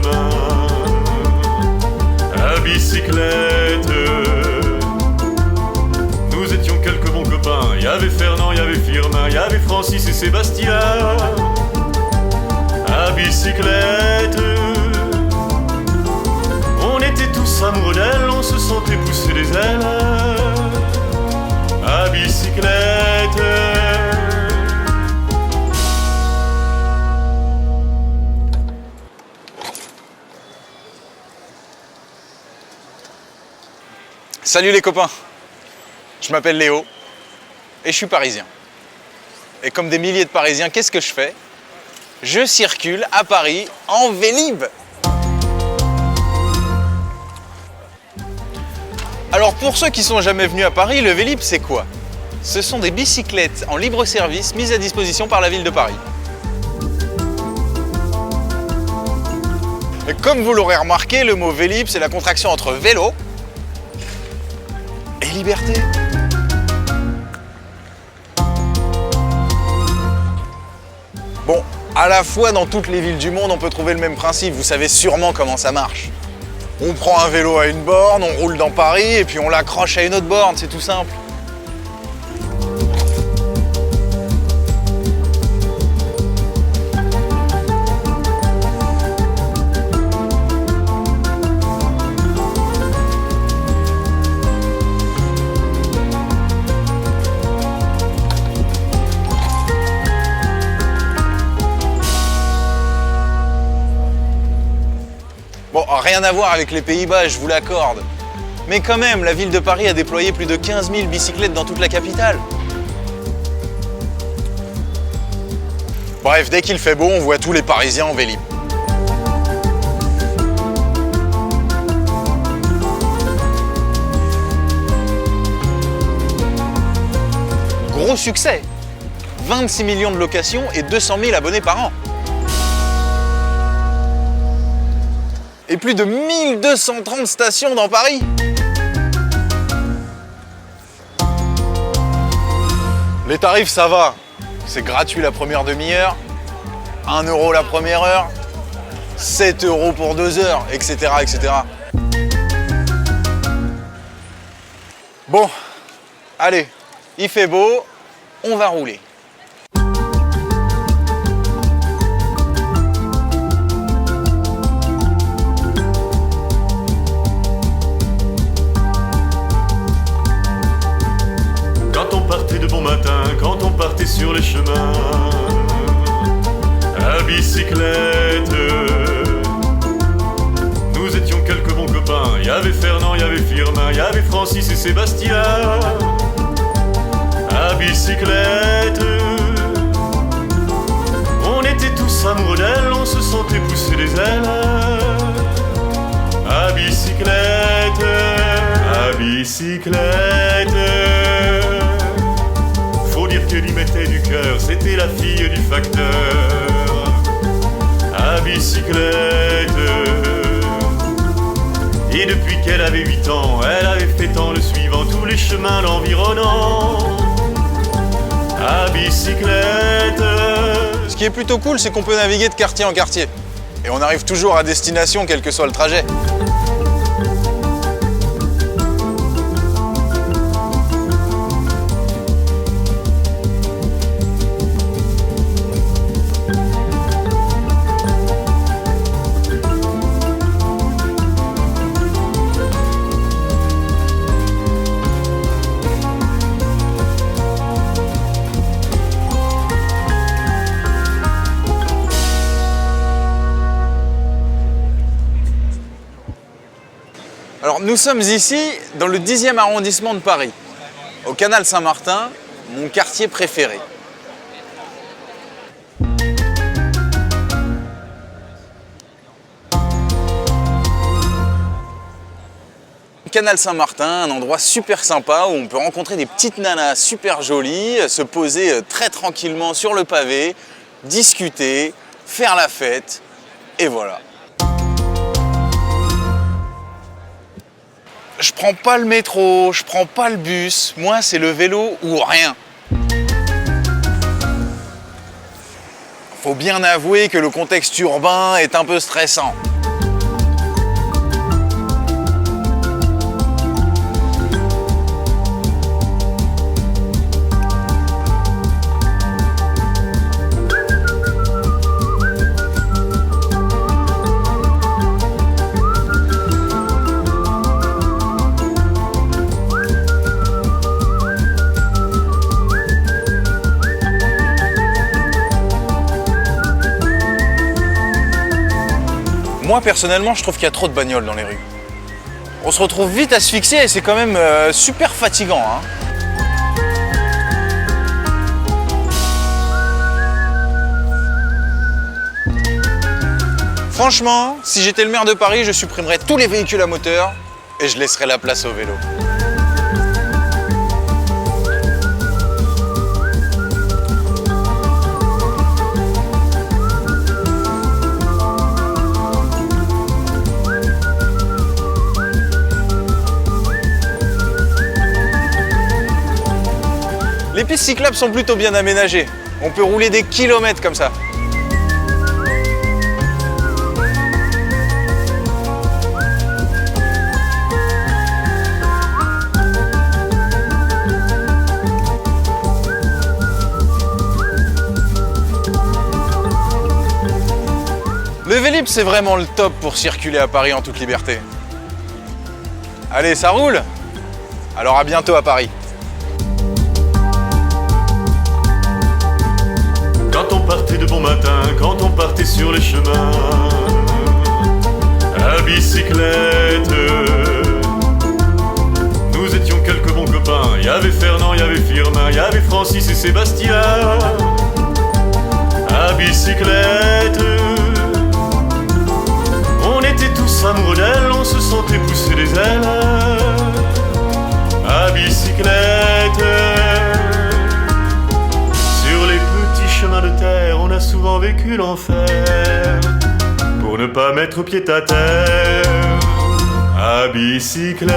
chemin. À bicyclette, nous étions quelques bons copains. Il y avait Fernand, il y avait Firmin, il y avait Francis et Sébastien. À bicyclette, on était tous amoureux d'elle, on se sentait pousser des ailes. À bicyclette. Salut les copains, je m'appelle Léo et je suis parisien. Et comme des milliers de Parisiens, qu'est-ce que je fais? Je circule à Paris en Vélib. Alors pour ceux qui sont jamais venus à Paris, le Vélib c'est quoi? Ce sont des bicyclettes en libre service mises à disposition par la ville de Paris. Et comme vous l'aurez remarqué, le mot Vélib c'est la contraction entre vélo et liberté. Bon, à la fois dans toutes les villes du monde, on peut trouver le même principe. Vous savez sûrement comment ça marche. On prend un vélo à une borne, on roule dans Paris et puis on l'accroche à une autre borne, c'est tout simple. Bon, rien à voir avec les Pays-Bas, je vous l'accorde. Mais quand même, la ville de Paris a déployé plus de 15 000 bicyclettes dans toute la capitale. Bref, dès qu'il fait beau, on voit tous les Parisiens en Vélib. Gros succès! 26 millions de locations et 200 000 abonnés par an. Et plus de 1230 stations dans Paris. Les tarifs, ça va. C'est gratuit la première demi-heure, 1 € la première heure, 7 € pour 2 heures, etc., etc. Bon, allez, il fait beau, on va rouler. Quand on partait sur les chemins à bicyclette, nous étions quelques bons copains. Il y avait Fernand, il y avait Firmin, il y avait Francis et Sébastien. À bicyclette, on était tous amoureux d'elle, on se sentait pousser des ailes. À bicyclette, à bicyclette. Qu'elle y mettait du cœur, c'était la fille du facteur. À bicyclette. Et depuis qu'elle avait 8 ans, elle avait fait en le suivant tous les chemins l'environnant. À bicyclette. Ce qui est plutôt cool, c'est qu'on peut naviguer de quartier en quartier. Et on arrive toujours à destination, quel que soit le trajet. Alors nous sommes ici dans le 10e arrondissement de Paris, au Canal Saint-Martin, mon quartier préféré. Canal Saint-Martin, un endroit super sympa où on peut rencontrer des petites nanas super jolies, se poser très tranquillement sur le pavé, discuter, faire la fête, et voilà. Je prends pas le métro, je prends pas le bus, moi c'est le vélo ou rien. Faut bien avouer que le contexte urbain est un peu stressant. Moi, personnellement, je trouve qu'il y a trop de bagnoles dans les rues. On se retrouve vite asphyxié et c'est quand même super fatigant, hein. Franchement, si j'étais le maire de Paris, je supprimerais tous les véhicules à moteur et je laisserais la place au vélo. Les pistes cyclables sont plutôt bien aménagées. On peut rouler des kilomètres comme ça. Le Vélib, c'est vraiment le top pour circuler à Paris en toute liberté. Allez, ça roule? Alors à bientôt à Paris. Quand on partait de bon matin, quand on partait sur les chemins à bicyclette, nous étions quelques bons copains. Il y avait Fernand, il y avait Firmin, il y avait Francis et Sébastien. À bicyclette, on était tous amoureux d'elle, on se sentait pousser des ailes. À bicyclette, sur les petits chemins de terre, on a souvent vécu l'enfer pour ne pas mettre pied à terre. À bicyclette.